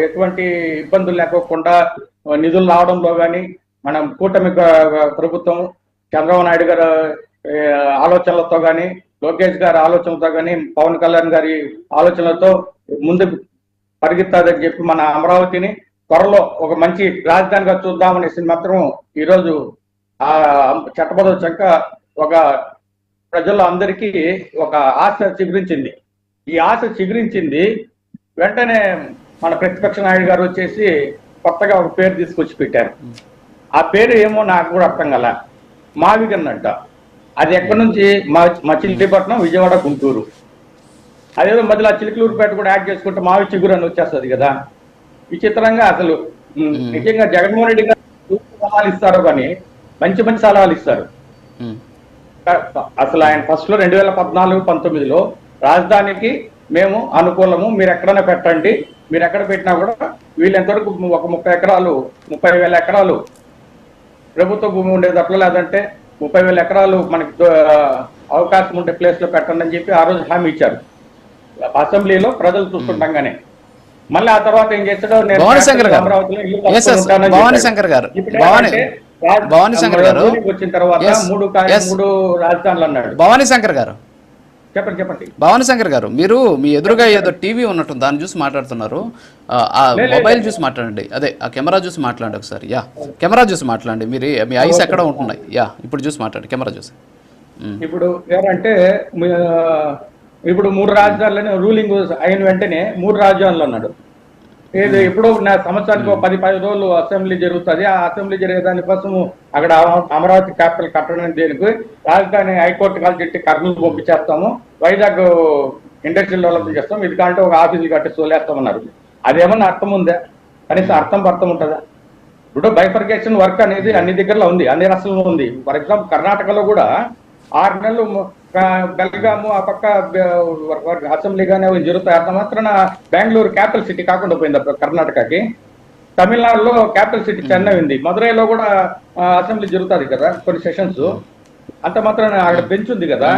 ఎటువంటి ఇబ్బందులు లేకోకుండా నిధులు రావడంలో కానీ మనం కూటమి ప్రభుత్వం చంద్రబాబు నాయుడు గారు ఆలోచనలతో కానీ లోకేష్ గారి ఆలోచనలతో కానీ పవన్ కళ్యాణ్ గారి ఆలోచనలతో ముందుకు పరిగెత్తాదని చెప్పి మన అమరావతిని త్వరలో ఒక మంచి రాజధానిగా చూద్దామనేసి మాత్రం ఈరోజు ఆ చట్టబద్ధ చంక ఒక ప్రజల్లో అందరికీ ఒక ఆశ చిగురించింది. ఈ ఆశ చిగురించింది వెంటనే మన ప్రతిపక్ష నాయుడు గారు వచ్చేసి కొత్తగా ఒక పేరు తీసుకొచ్చి పెట్టారు. ఆ పేరు ఏమో నాకు కూడా అర్థం కల, మావిగన్నంట. అది ఎక్కడి నుంచి మచిలీపట్నం, విజయవాడ, గుంటూరు. అదేదో మధ్యలో చిలుకలూరుపేట కూడా యాడ్ చేసుకుంటే మావి చిగురు అని వచ్చేస్తుంది కదా. విచిత్రంగా అసలు నిజంగా జగన్మోహన్ రెడ్డి గారు సలహాలు ఇస్తారో కానీ మంచి మంచి సలహాలు ఇస్తారు. అసలు ఆయన ఫస్ట్ లో 2014-19లో రాజధానికి మేము అనుకూలము, మీరు ఎక్కడైనా పెట్టండి, మీరు ఎక్కడ పెట్టినా కూడా వీళ్ళు ఎంతవరకు ఒక 30,000 ఎకరాలు ప్రభుత్వ భూమి ఉండేది అట్లా, లేదంటే 30,000 ఎకరాలు మనకి అవకాశం ఉండే ప్లేస్ లో పెట్టండి అని చెప్పి ఆ రోజు హామీ ఇచ్చారు అసెంబ్లీలో ప్రజలు చూస్తుండగానే. మళ్ళీ ఆ తర్వాత ఏం చేస్తాడో వచ్చిన తర్వాత 3 రాజధానులు అన్నాడు. భవానీ శంకర్ గారు చెప్పండి. భవానీ శంకర్ గారు, మీరు మీ ఎదురుగా ఏదో టీవీ ఉన్నట్టు దాన్ని చూసి మాట్లాడుతున్నారు. ఆ మొబైల్ చూసి మాట్లాడండి, అదే ఆ కెమెరా చూసి మాట్లాడండి ఒకసారి. కెమెరా చూసి మాట్లాడండి. మీరు మీ ఐస్ ఎక్కడ ఉంటున్నాయి? ఇప్పుడు చూసి మాట్లాడండి, కెమెరా చూసి. ఇప్పుడు ఏంటంటే ఇప్పుడు 3 రాజధానులని రూలింగ్ అయిన వెంటనే 3 రాజధానులు అన్నాడు. ఏది ఎప్పుడో సంవత్సరానికి 10-15 రోజులు అసెంబ్లీ జరుగుతుంది. ఆ అసెంబ్లీ జరిగే దానికోసం అక్కడ అమరావతి క్యాపిటల్ కట్టడానికి దేనికి రాజధాని హైకోర్టు కాల్ చెట్టి కర్నూలు పంపించేస్తాము, వైజాగ్ ఇండస్ట్రియల్ డెవలప్మెంట్ చేస్తాం, ఇది కంటే ఒక ఆఫీసులు కట్టి సోలేస్తామన్నారు. అదేమన్నా అర్థం ఉందా? కనీసం అర్థం ఉంటుందా? ఇప్పుడు బైఫర్కేషన్ వర్క్ అనేది అన్ని దగ్గరలో ఉంది, అన్ని రాష్ట్రాల్లో ఉంది. ఫర్ ఎగ్జాంపుల్ కర్ణాటకలో కూడా 6 నెలలు బెల్గాము ఆ పక్క అసెంబ్లీ కానీ జరుగుతాయి. అంత మాత్రాన బెంగళూరు క్యాపిటల్ సిటీ కాకుండా పోయింది అప్పుడు కర్ణాటకకి. తమిళనాడులో క్యాపిటల్ సిటీ చెన్నై ఉంది. మదురైలో కూడా అసెంబ్లీ జరుగుతుంది కదా కొన్ని సెషన్స్. అంత మాత్రాన అక్కడ బెంచ్ ఉంది కదా,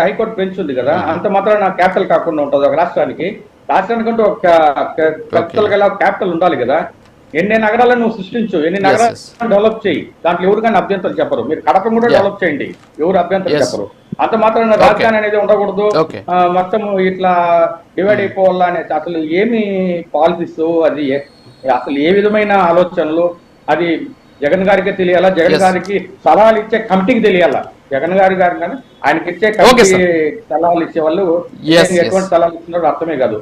హైకోర్టు బెంచ్ ఉంది కదా, అంత మాత్రాన క్యాపిటల్ కాకుండా ఉంటుంది ఒక రాష్ట్రానికి. రాష్ట్రానికంటూ ఒక క్యాపిటల్ ఉండాలి కదా. ఎన్ని నగరాలను నువ్వు సృష్టించు, ఎన్ని నగరాలను డెవలప్ చేయి, దాంట్లో ఎవరు కానీ అభ్యంతరం చెప్పరు. మీరు కడప కూడా డెవలప్ చేయండి, ఎవరు అభ్యంతరం చెప్పరు. అంత మాత్రం రాజధాని అనేది ఉండకూడదు, మొత్తం ఇట్లా డివైడ్ అయిపోవాలా అనే అసలు ఏమి పాలసీస్, అది అసలు ఏ విధమైన ఆలోచనలు, అది జగన్ గారికి తెలియాలా, జగన్ గారికి సలహాలు ఇచ్చే కమిటీకి తెలియాలా. జగన్ గారి కానీ ఆయనకి ఇచ్చే కమిటీ సలహాలు ఇచ్చే వాళ్ళు ఎటువంటి సలహాలు ఇస్తున్నారో అర్థమే కాదు.